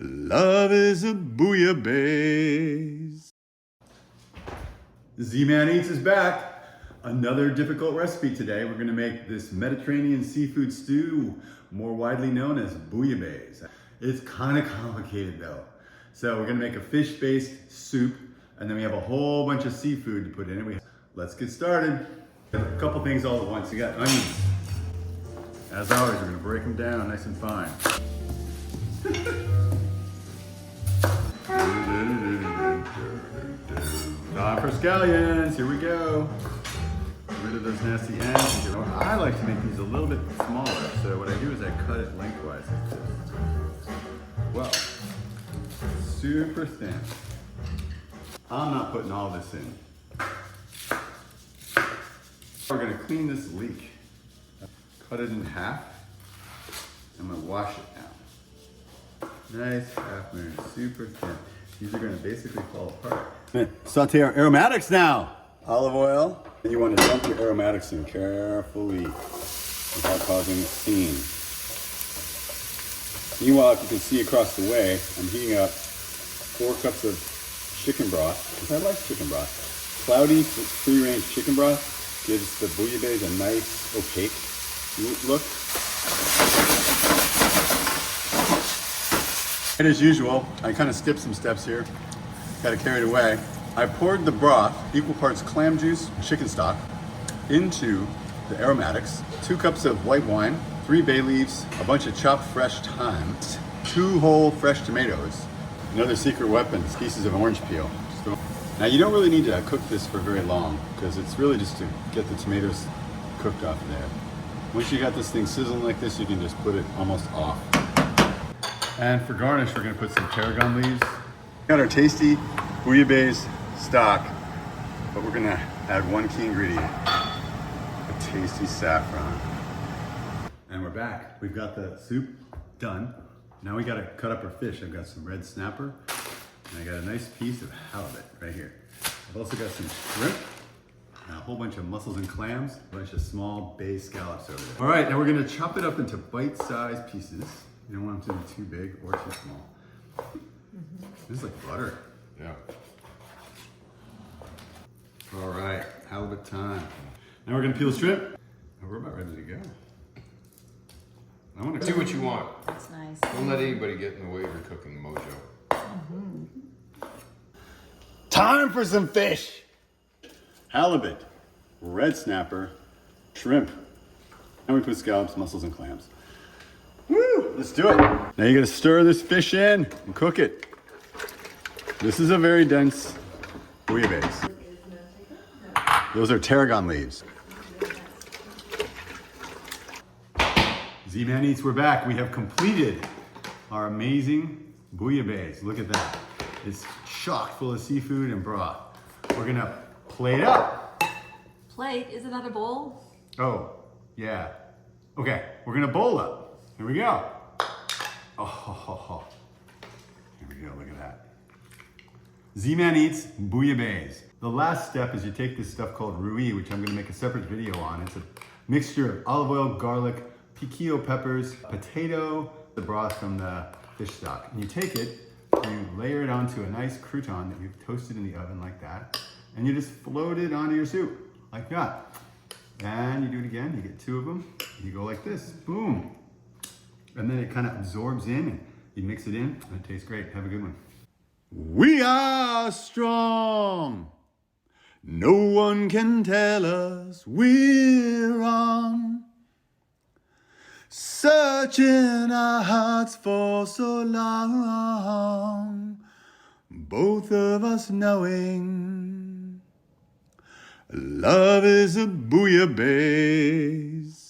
Love is a bouillabaisse. Zman Eatz is back. Another difficult recipe today. We're gonna make this Mediterranean seafood stew, more widely known as bouillabaisse. It's kind of complicated though. So we're gonna make a fish-based soup, and then we have a whole bunch of seafood to put in it. Let's get started. A couple things all at once. You got onions. As always, we're gonna break them down nice and fine. Time for scallions, here we go. Get rid of those nasty ends. I like to make these a little bit smaller, so what I do is I cut it lengthwise like this. Well, super thin. I'm not putting all this in. We're gonna clean this leek. Cut it in half. I'm gonna wash it now. Nice half moon, super thin. These are gonna basically fall apart. Saute our aromatics now. Olive oil. And you want to dump your aromatics in carefully without causing a scene. Meanwhile, if you can see across the way, I'm heating up 4 cups of chicken broth, because I like chicken broth. Cloudy, free-range chicken broth gives the bouillabaisse a nice, opaque look. And as usual, I kind of skipped some steps here. Got it carried away. I poured the broth, equal parts clam juice, chicken stock, into the aromatics, 2 cups of white wine, 3 bay leaves, a bunch of chopped fresh thyme, 2 whole fresh tomatoes, another secret weapon, pieces of orange peel. Now you don't really need to cook this for very long, because it's really just to get the tomatoes cooked off there. Once you got this thing sizzling like this, you can just put it almost off. And for garnish, we're gonna put some tarragon leaves. Got our tasty bouillabaisse stock, but we're gonna add one key ingredient, a tasty saffron. And we're back. We've got the soup done. Now we gotta cut up our fish. I've got some red snapper, and I got a nice piece of halibut right here. I've also got some shrimp, and a whole bunch of mussels and clams, a bunch of small bay scallops over there. All right, now we're gonna chop it up into bite-sized pieces. You don't want them to be too big or too small. This is like butter. Yeah. All right, halibut time. Now we're gonna peel the shrimp. Oh, we're about ready to go. I want to Do what you want. That's nice. Don't let anybody get in the way of your cooking mojo. Time for some fish. Halibut, red snapper, shrimp. And we put scallops, mussels, and clams. Woo, let's do it. Now you gotta stir this fish in and cook it. This is a very dense bouillabaisse. Those are tarragon leaves. Zman Eatz, we're back. We have completed our amazing bouillabaisse. Look at that. It's chock full of seafood and broth. We're gonna plate up. Plate? Isn't that a bowl? Oh, yeah. Okay, we're gonna bowl up. Here we go. Oh, here we go, look at that. Zman Eatz bouillabaisse. The last step is you take this stuff called Rouille, which I'm gonna make a separate video on. It's a mixture of olive oil, garlic, piquillo peppers, potato, the broth from the fish stock. And you take it, you layer it onto a nice crouton that you've toasted in the oven like that, and you just float it onto your soup, like that. And you do it again, you get 2 of them, you go like this, boom. And then it kind of absorbs in, and you mix it in, and it tastes great. Have a good one. We are strong. No one can tell us we're wrong. Searching our hearts for so long, both of us knowing love is a bouillabaisse.